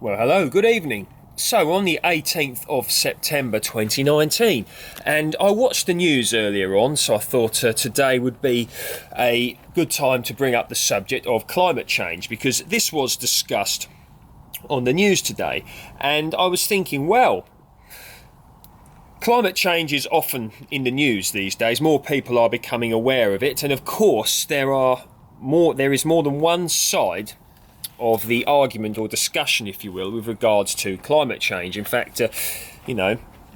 Well, hello, good evening. So, on the 18th of September 2019, and I watched the news earlier on, so I thought today would be a good time to bring up the subject of climate change because this was discussed on the news today. And I was thinking, well, climate change is often in the news these days. More people are becoming aware of it, and of course, there is more than one side of the argument or discussion, if you will, with regards to climate change. In fact,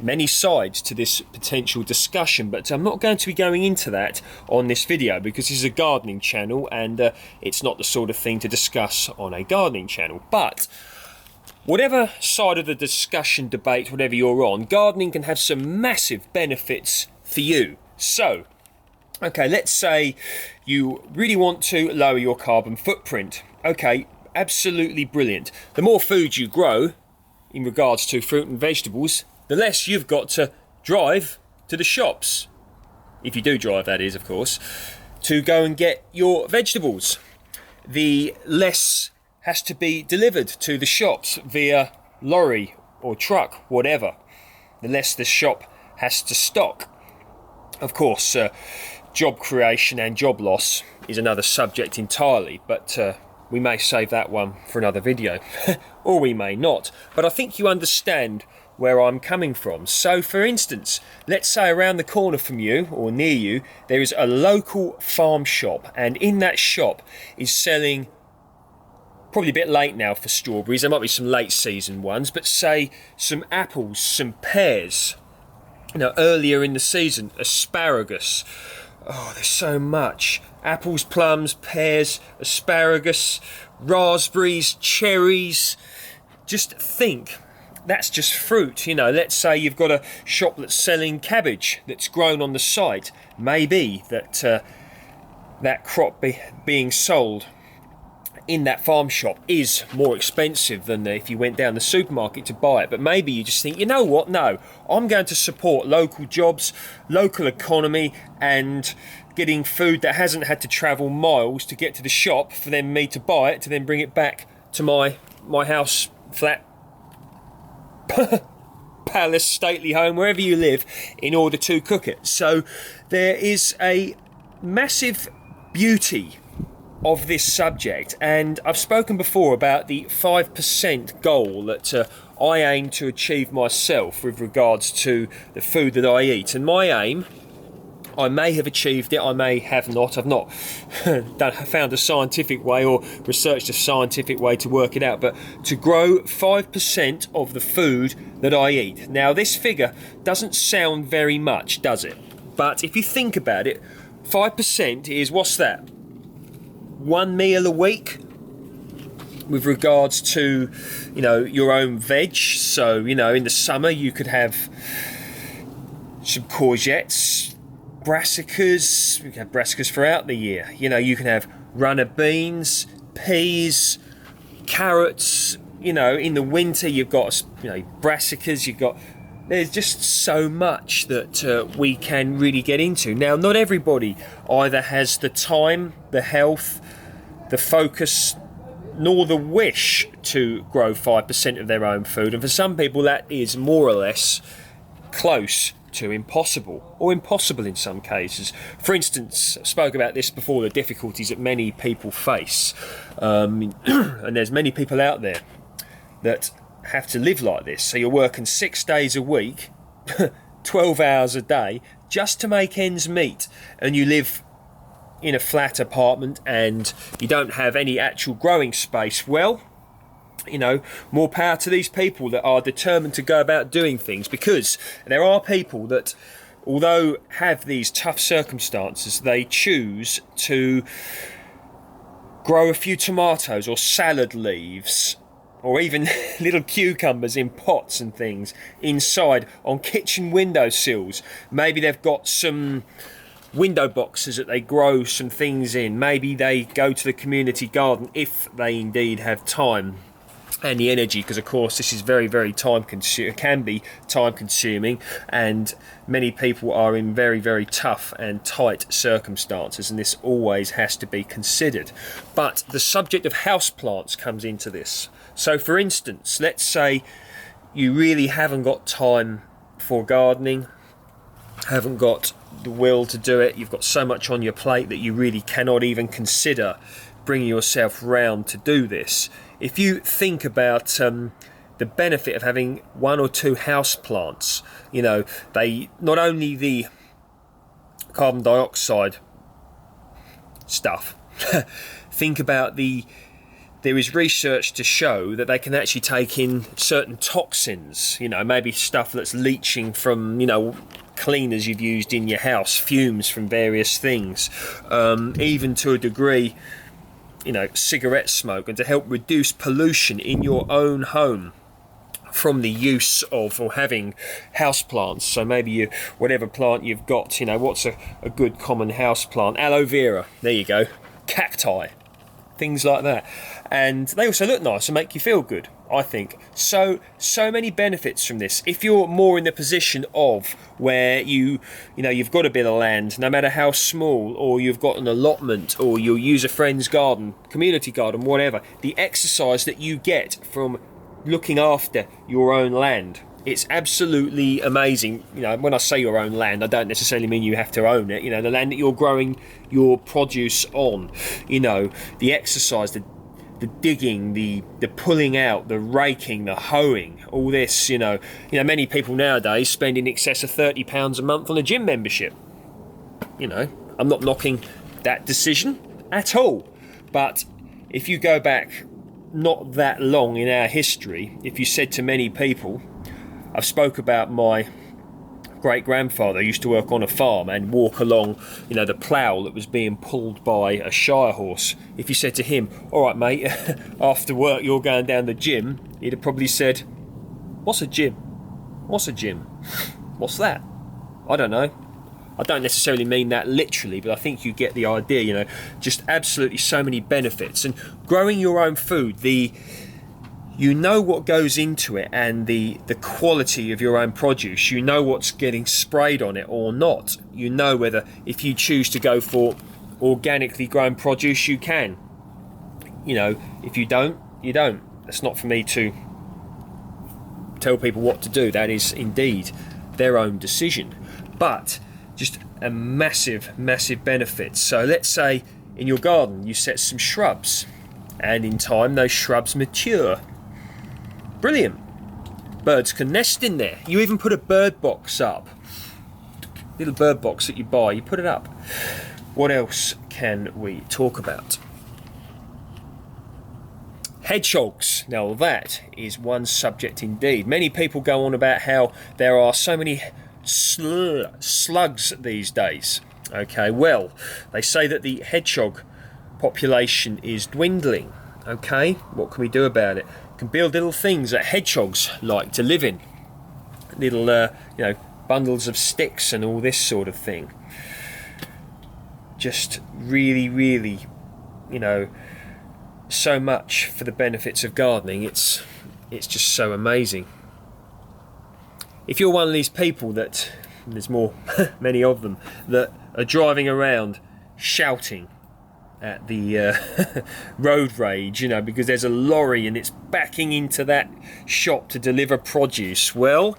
many sides to this potential discussion, but I'm not going to be going into that on this video because this is a gardening channel and it's not the sort of thing to discuss on a gardening channel. But whatever side of the discussion, debate, whatever you're on, gardening can have some massive benefits for you. So, okay, let's say you really want to lower your carbon footprint. Okay, absolutely brilliant. The more food you grow in regards to fruit and vegetables, the less you've got to drive to the shops, if you do drive, that is, of course, to go and get your vegetables. The less has to be delivered to the shops via lorry or truck, whatever. The less the shop has to stock. Of course, job creation and job loss is another subject entirely, but we may save that one for another video, or we may not. But I think you understand where I'm coming from. So, for instance, let's say around the corner from you, or near you, there is a local farm shop, and in that shop is selling, probably a bit late now for strawberries, there might be some late season ones, but say some apples, some pears, earlier in the season, asparagus. Oh, there's so much. Apples, plums, pears, asparagus, raspberries, cherries. Just think, that's just fruit. Let's say you've got a shop that's selling cabbage that's grown on the site. Maybe that crop being sold in that farm shop is more expensive than if you went down the supermarket to buy it. But maybe you just think, you know what, no, I'm going to support local jobs, local economy, and getting food that hasn't had to travel miles to get to the shop for then me to buy it, to then bring it back to my house, flat, palace, stately home, wherever you live, in order to cook it. So there is a massive beauty of this subject, and I've spoken before about the 5% goal that I aim to achieve myself with regards to the food that I eat. And my aim, I may have achieved it, I may have not. I've not found a scientific way or researched a scientific way to work it out, but to grow 5% of the food that I eat. Now, this figure doesn't sound very much, does it? But if you think about it, 5% is, what's that? One meal a week with regards to your own veg. So in the summer you could have some courgettes, brassicas. You can have brassicas throughout the year. You can have runner beans, peas, carrots. In the winter you've got brassicas. There's just so much that we can really get into. Now, not everybody either has the time, the health, the focus, nor the wish to grow 5% of their own food. And for some people, that is more or less close to impossible, or impossible in some cases. For instance, I spoke about this before, the difficulties that many people face. And there's many people out there that have to live like this. So you're working 6 days a week, 12 hours a day, just to make ends meet, and you live in a flat apartment and you don't have any actual growing space. Well, more power to these people that are determined to go about doing things, because there are people that, although have these tough circumstances, they choose to grow a few tomatoes or salad leaves, or even little cucumbers in pots and things inside on kitchen windowsills. Maybe they've got some window boxes that they grow some things in. Maybe they go to the community garden if they indeed have time and the energy, because of course this is very, very can be time consuming, and many people are in very, very tough and tight circumstances, and this always has to be considered. But the subject of houseplants comes into this. So for instance, let's say you really haven't got time for gardening, haven't got the will to do it, you've got so much on your plate that you really cannot even consider bringing yourself round to do this. If you think about the benefit of having 1 or 2 house plants, they not only the carbon dioxide stuff, think about there is research to show that they can actually take in certain toxins, maybe stuff that's leaching from, cleaners you've used in your house, fumes from various things, even to a degree, cigarette smoke, and to help reduce pollution in your own home from the use of or having house plants. So maybe whatever plant you've got, what's a good common house plant? Aloe vera, there you go, cacti, things like that. And they also look nice and make you feel good, I think. So many benefits from this. If you're more in the position of where you've got a bit of land, no matter how small, or you've got an allotment, or you'll use a friend's garden, community garden, whatever, the exercise that you get from looking after your own land, it's absolutely amazing. When I say your own land, I don't necessarily mean you have to own it. The land that you're growing your produce on, the exercise, the digging, the pulling out, the raking, the hoeing, all this, many people nowadays spend in excess of £30 a month on a gym membership. I'm not knocking that decision at all, but if you go back not that long in our history, if you said to many people, I've spoke about my great-grandfather used to work on a farm and walk along, the plough that was being pulled by a shire horse. If you said to him, all right mate, after work you're going down the gym, he'd have probably said, what's a gym? What's a gym? What's that? I don't know. I don't necessarily mean that literally, but I think you get the idea, just absolutely so many benefits. And growing your own food, what goes into it, and the quality of your own produce, what's getting sprayed on it or not. Whether, if you choose to go for organically grown produce, you can. If you don't, you don't. That's not for me to tell people what to do. That is indeed their own decision. But just a massive, massive benefit. So let's say in your garden you set some shrubs, and in time those shrubs mature. Brilliant. Birds can nest in there. You even put a bird box up. Little bird box that you buy, you put it up. What else can we talk about? Hedgehogs. Now that is one subject indeed. Many people go on about how there are so many slugs these days. Okay, well, they say that the hedgehog population is dwindling. Okay, what can we do about it? Can build little things that hedgehogs like to live in, little bundles of sticks and all this sort of thing. Just really, really, so much for the benefits of gardening. It's just so amazing. If you're one of these people that, and there's many of them, that are driving around shouting at the road rage, because there's a lorry and it's backing into that shop to deliver produce. Well,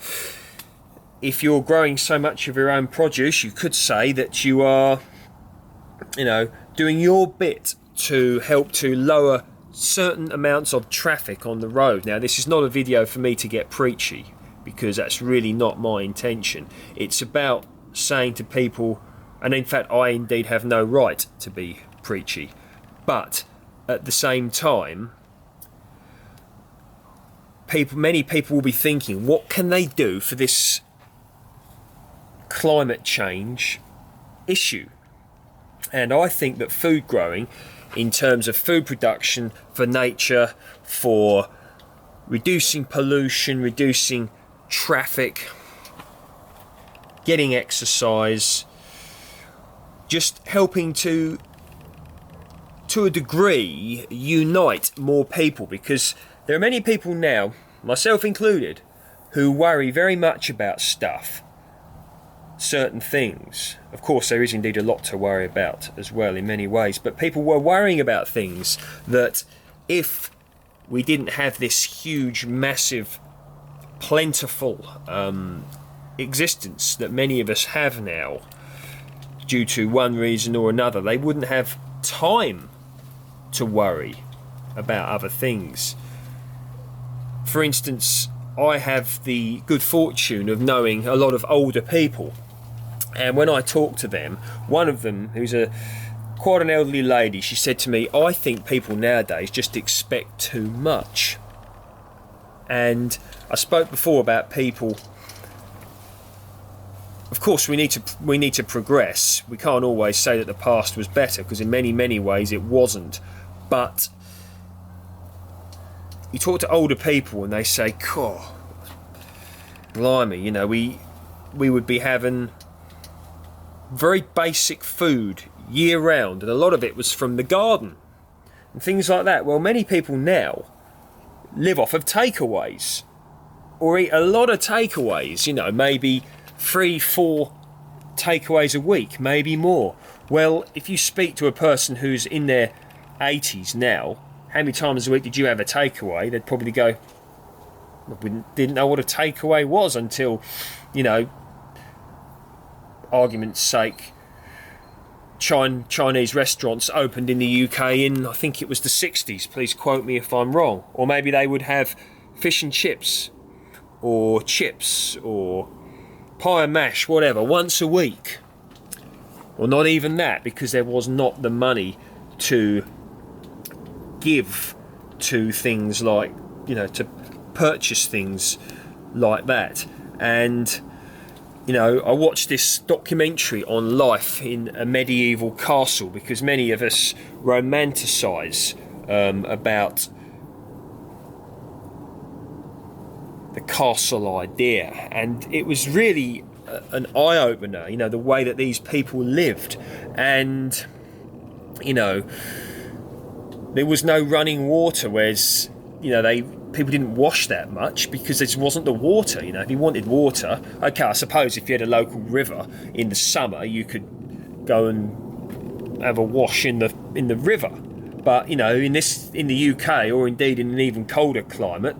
if you're growing so much of your own produce, you could say that you are, doing your bit to help to lower certain amounts of traffic on the road. Now, this is not a video for me to get preachy, because that's really not my intention. It's about saying to people, and in fact I indeed have no right to be preachy, but at the same time, many people will be thinking, what can they do for this climate change issue? And I think that food growing, in terms of food production for nature, for reducing pollution, reducing traffic, getting exercise, just helping to a degree, unite more people, because There are many people now, myself included, who worry very much about stuff, certain things. Of course, there is indeed a lot to worry about as well in many ways, but people were worrying about things that if we didn't have this huge, massive, plentiful existence that many of us have now, due to one reason or another, they wouldn't have time to worry about other things. For instance, I have the good fortune of knowing a lot of older people, and when I talk to them, one of them, who's quite an elderly lady, she said to me, I think people nowadays just expect too much. And I spoke before about people. Of course, we need to progress. We can't always say that the past was better, because in many ways it wasn't. But you talk to older people and they say, "God, blimey, you know, we would be having very basic food year round, and a lot of it was from the garden and things like that." Well, many people now live off of takeaways, or eat a lot of takeaways, you know, maybe 3-4 takeaways a week, maybe more. Well, if you speak to a person who's in their 80s now, how many times a week did you have a takeaway? They'd probably go, we didn't know what a takeaway was until, you know, argument's sake, Chinese restaurants opened in the UK in, I think it was the 60s, please quote me if I'm wrong. Or maybe they would have fish and chips, or pie and mash, whatever, once a week. Or not even that, because there was not the money to give to things like, you know, to purchase things like that. And, you know, I watched this documentary on life in a medieval castle, because many of us romanticise about the castle idea, and it was really an eye-opener, you know, the way that these people lived. And, you know, there was no running water, whereas, you know, people didn't wash that much because there just wasn't the water. You know, if you wanted water, okay, I suppose if you had a local river in the summer, you could go and have a wash in the river. But, you know, in the UK, or indeed in an even colder climate,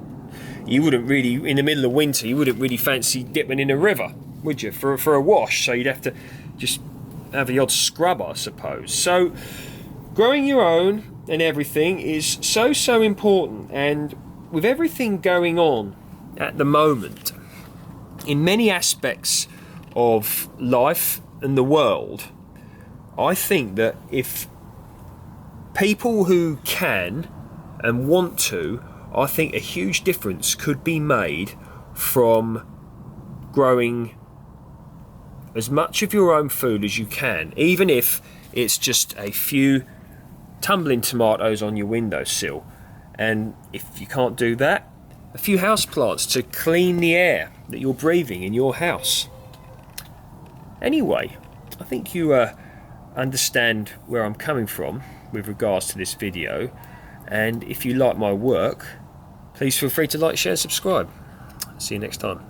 you wouldn't really, in the middle of winter, you wouldn't really fancy dipping in a river, would you, for a wash? So you'd have to just have the odd scrub, I suppose. So growing your own and everything is so important. And with everything going on at the moment, in many aspects of life and the world, I think that if people who can and want to, I think a huge difference could be made from growing as much of your own food as you can, even if it's just a few tumbling tomatoes on your windowsill. And if you can't do that, a few houseplants to clean the air that you're breathing in your house. Anyway, I think you understand where I'm coming from with regards to this video. And if you like my work, please feel free to like, share, subscribe. See you next time.